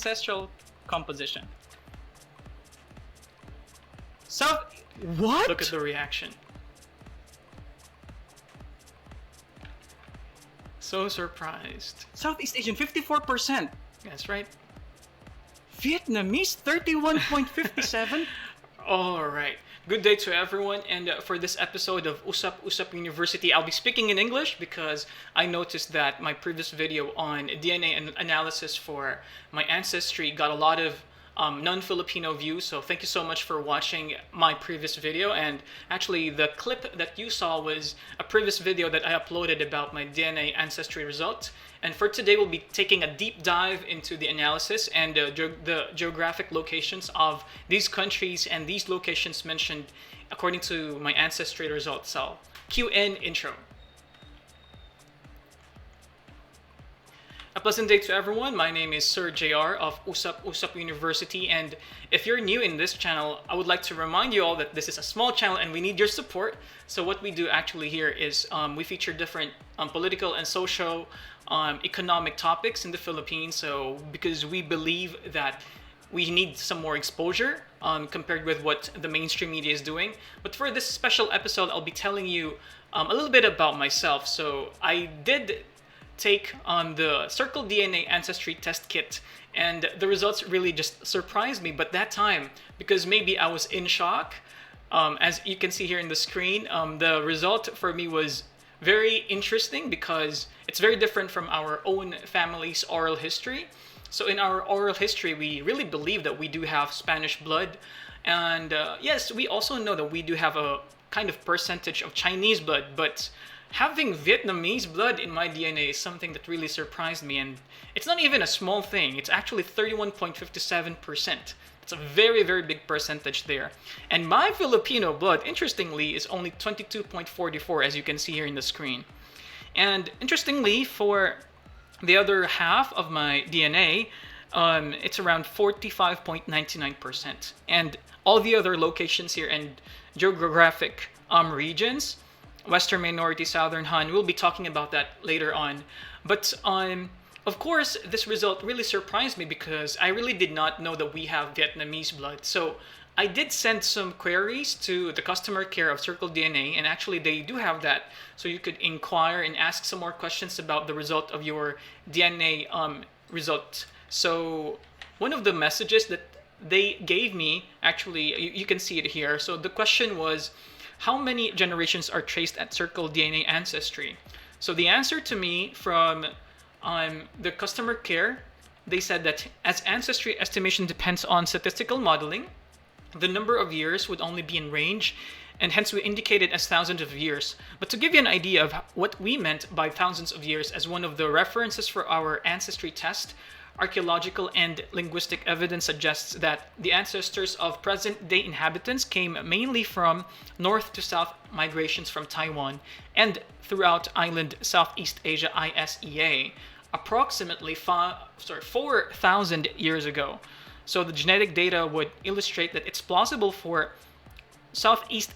ancestral composition. What? Look at the reaction. So surprised. Southeast Asian, 54%. That's right. Vietnamese, 31.57%. All right. Good day to everyone. And for this episode of Usap Usap University, I'll be speaking in English because I noticed that my previous video on DNA analysis for my ancestry got a lot of non-Filipino views. So thank you so much for watching my previous video. And actually, the clip that you saw was a previous video that I uploaded about my DNA ancestry result. And for today, we'll be taking a deep dive into the analysis and the geographic locations of these countries and these locations mentioned according to my ancestry results. So, cue in intro. A pleasant day to everyone. My name is Sir JR of Usap Usap University, and if you're new in this channel, I would like to remind you all that this is a small channel and we need your support. So what we do actually here is we feature different political and social economic topics in the Philippines. So because we believe that we need some more exposure compared with what the mainstream media is doing. But for this special episode, I'll be telling you a little bit about myself. So I did take on the CircleDNA ancestry test kit, and the results really just surprised me. But that time, because maybe I was in shock, as you can see here in the screen, the result for me was very interesting because it's very different from our own family's oral history. So in our oral history, we really believe that we do have Spanish blood, and yes, we also know that we do have a kind of percentage of Chinese blood, but having Vietnamese blood in my DNA is something that really surprised me, and it's not even a small thing. It's actually 31.57%. It's a very, very big percentage there. And my Filipino blood, interestingly, is only 22.44, as you can see here in the screen. And interestingly, for the other half of my DNA, it's around 45.99%. And all the other locations here and geographic regions, Western minority, Southern Han, we'll be talking about that later on. But of course, this result really surprised me because I really did not know that we have Vietnamese blood. So I did send some queries to the customer care of CircleDNA, and actually they do have that. So you could inquire and ask some more questions about the result of your DNA result. So one of the messages that they gave me, actually, you can see it here. So the question was, how many generations are traced at CircleDNA Ancestry? So the answer to me from the customer care, they said that as ancestry estimation depends on statistical modeling, the number of years would only be in range, and hence we indicate it as thousands of years. But to give you an idea of what we meant by thousands of years, as one of the references for our ancestry test, archaeological and linguistic evidence suggests that the ancestors of present-day inhabitants came mainly from north to south migrations from Taiwan and throughout island Southeast Asia ISEA, approximately 4,000 years ago. So the genetic data would illustrate that it's plausible for Southeast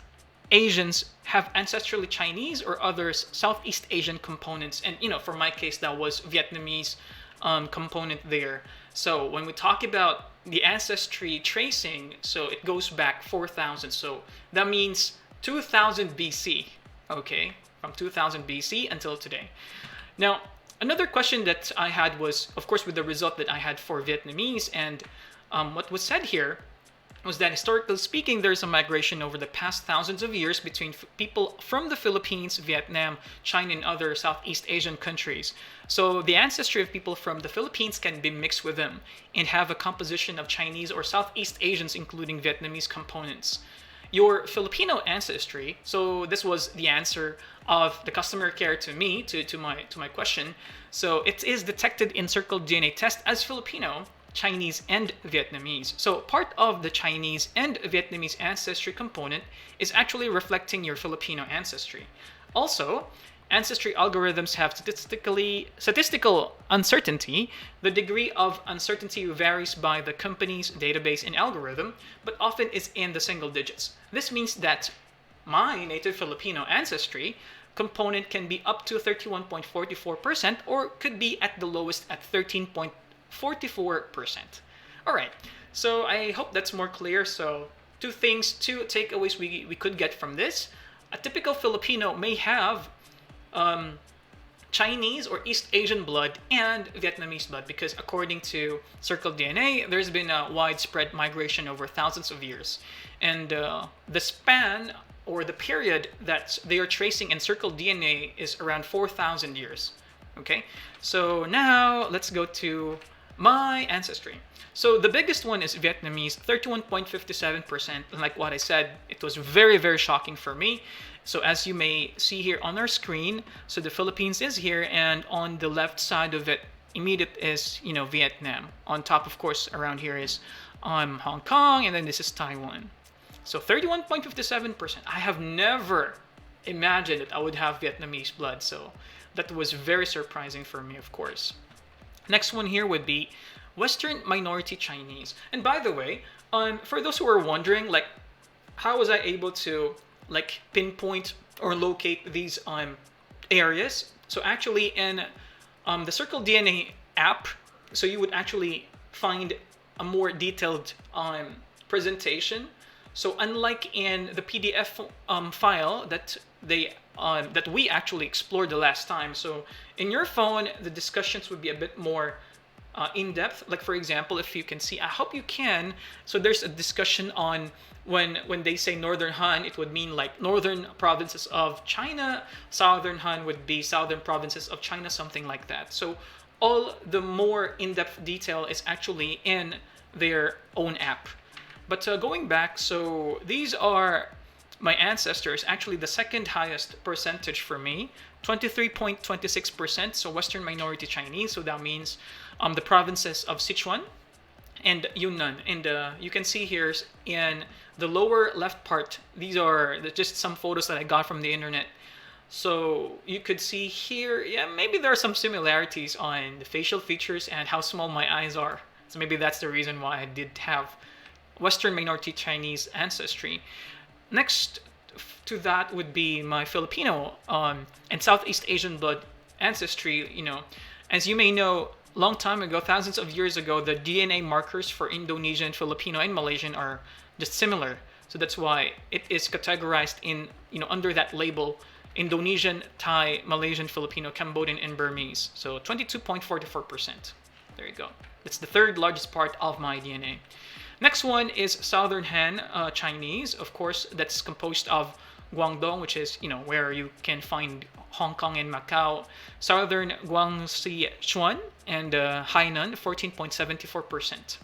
Asians have ancestrally Chinese or other Southeast Asian components. And, for my case, that was Vietnamese component there. So when we talk about the ancestry tracing, so it goes back 4,000. So that means 2000 BC, okay? From 2000 BC until today. Now, another question that I had was, of course, with the result that I had for Vietnamese, and what was said here was that historically speaking, there's a migration over the past thousands of years between people from the Philippines, Vietnam, China, and other Southeast Asian countries. So the ancestry of people from the Philippines can be mixed with them and have a composition of Chinese or Southeast Asians, including Vietnamese components. Your Filipino ancestry, so this was the answer of the customer care to me, to my question. So it is detected in CircleDNA test as Filipino, Chinese, and Vietnamese. So part of the Chinese and Vietnamese ancestry component is actually reflecting your Filipino ancestry. Also, ancestry algorithms have statistical uncertainty. The degree of uncertainty varies by the company's database and algorithm, but often is in the single digits. This means that my native Filipino ancestry component can be up to 31.44% or could be at the lowest at 44%. All right, so I hope that's more clear. So two takeaways we could get from this. A typical Filipino may have Chinese or East Asian blood and Vietnamese blood, because according to CircleDNA, there's been a widespread migration over thousands of years. And the span or the period that they are tracing in CircleDNA is around 4,000 years. Okay, so now let's go to my ancestry. So the biggest one is Vietnamese, 31.57%. And like what I said, it was very, very shocking for me. So as you may see here on our screen, so the Philippines is here, and on the left side of it, immediate is, Vietnam. On top, of course, around here is Hong Kong, and then this is Taiwan. So 31.57%. I have never imagined that I would have Vietnamese blood, so that was very surprising for me, of course. Next one here would be Western minority Chinese. And by the way, for those who are wondering, like, how was I able to pinpoint or locate these areas? So actually in the CircleDNA app, so you would actually find a more detailed presentation. So unlike in the PDF file that we actually explored the last time, so in your phone the discussions would be a bit more in-depth. Like for example, if you can see, I hope you can, so there's a discussion on when they say Northern Han, it would mean like northern provinces of China, Southern Han would be southern provinces of China, something like that. So all the more in-depth detail is actually in their own app. But going back, so these are my ancestors. Actually, the second highest percentage for me, 23.26%, so Western minority Chinese. So that means the provinces of Sichuan and Yunnan. And you can see here in the lower left part, these are just some photos that I got from the internet. So you could see here, yeah, maybe there are some similarities on the facial features and how small my eyes are. So maybe that's the reason why I did have Western minority Chinese ancestry. Next to that would be my Filipino and Southeast Asian blood ancestry. As you may know, long time ago, thousands of years ago, the DNA markers for Indonesian, Filipino, and Malaysian are just similar. So that's why it is categorized in, under that label, Indonesian, Thai, Malaysian, Filipino, Cambodian, and Burmese. So 22.44%. There you go. That's the third largest part of my DNA. Next one is Southern Han Chinese. Of course, that's composed of Guangdong, which is, where you can find Hong Kong and Macau. Southern Guangxi Chuan and Hainan, 14.74%.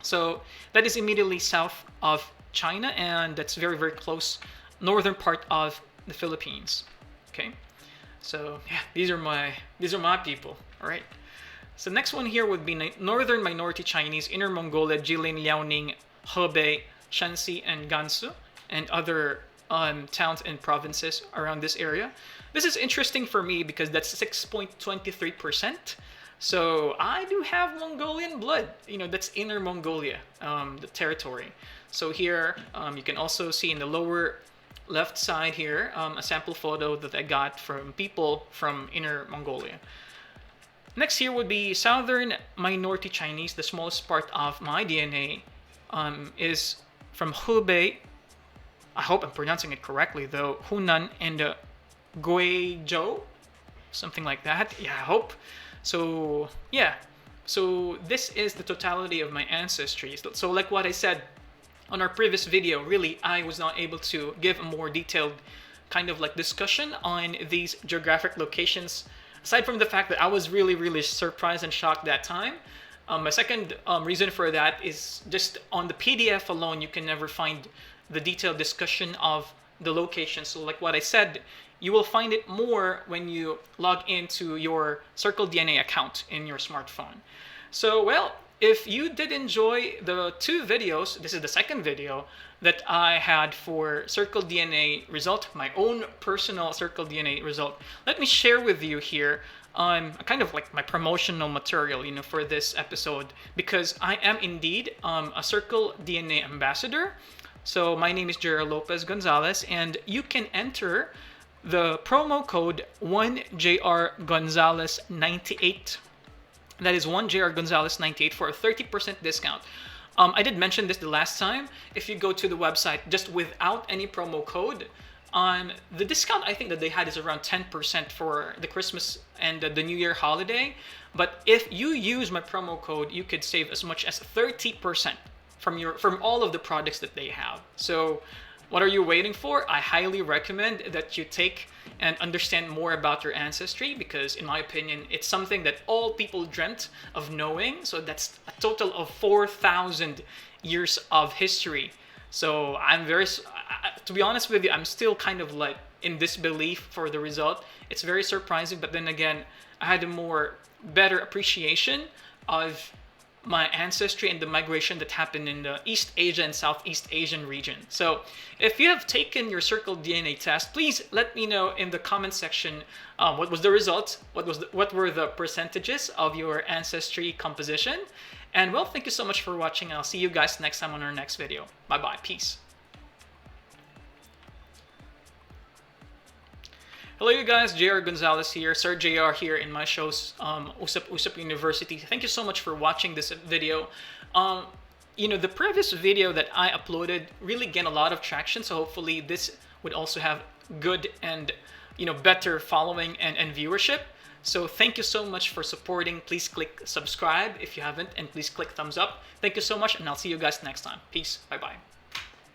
So that is immediately south of China, and that's very, very close northern part of the Philippines. Okay, so yeah, these are my people. All right. So next one here would be Northern minority Chinese, Inner Mongolia, Jilin, Liaoning, Hebei, Shanxi, and Gansu, and other towns and provinces around this area. This is interesting for me because that's 6.23%. So I do have Mongolian blood. That's Inner Mongolia, the territory. So here you can also see in the lower left side here a sample photo that I got from people from Inner Mongolia. Next here would be Southern minority Chinese. The smallest part of my DNA is from Hebei. I hope I'm pronouncing it correctly though. Hunan and Guizhou, something like that. Yeah, I hope. So yeah, so this is the totality of my ancestry. So like what I said on our previous video, really I was not able to give a more detailed kind of like discussion on these geographic locations. Aside from the fact that I was really, really surprised and shocked that time. My second reason for that is just on the PDF alone, you can never find the detailed discussion of the location. So like what I said, you will find it more when you log into your CircleDNA account in your smartphone. So, well, if you did enjoy the two videos, this is the second video that I had for CircleDNA result, my own personal CircleDNA result. Let me share with you here kind of like my promotional material, for this episode, because I am indeed a CircleDNA ambassador. So my name is JR Lopez Gonzales, and you can enter the promo code 1JRGONZALES98. That is 1JRGONZALES98 for a 30% discount. I did mention this the last time. If you go to the website just without any promo code, the discount I think that they had is around 10% for the Christmas and the New Year holiday. But if you use my promo code, you could save as much as 30% from all of the products that they have. So what are you waiting for? I highly recommend that you take and understand more about your ancestry, because in my opinion, it's something that all people dreamt of knowing. So that's a total of 4,000 years of history. So I'm to be honest with you, I'm still kind of like in disbelief for the result. It's very surprising, but then again, I had a better appreciation of my ancestry and the migration that happened in the East Asia and Southeast Asian region. So if you have taken your CircleDNA test, please let me know in the comment section what was the result, what were the percentages of your ancestry composition. And well, thank you so much for watching. I'll see you guys next time on our next video. Bye bye, peace. Hello you guys, JR Gonzales here, Sir JR here in my shows Usap Usap University. Thank you so much for watching this video. The previous video that I uploaded really gained a lot of traction, so hopefully this would also have good and better following and viewership. So thank you so much for supporting. Please click subscribe if you haven't, and please click thumbs up. Thank you so much, and I'll see you guys next time. Peace. Bye bye.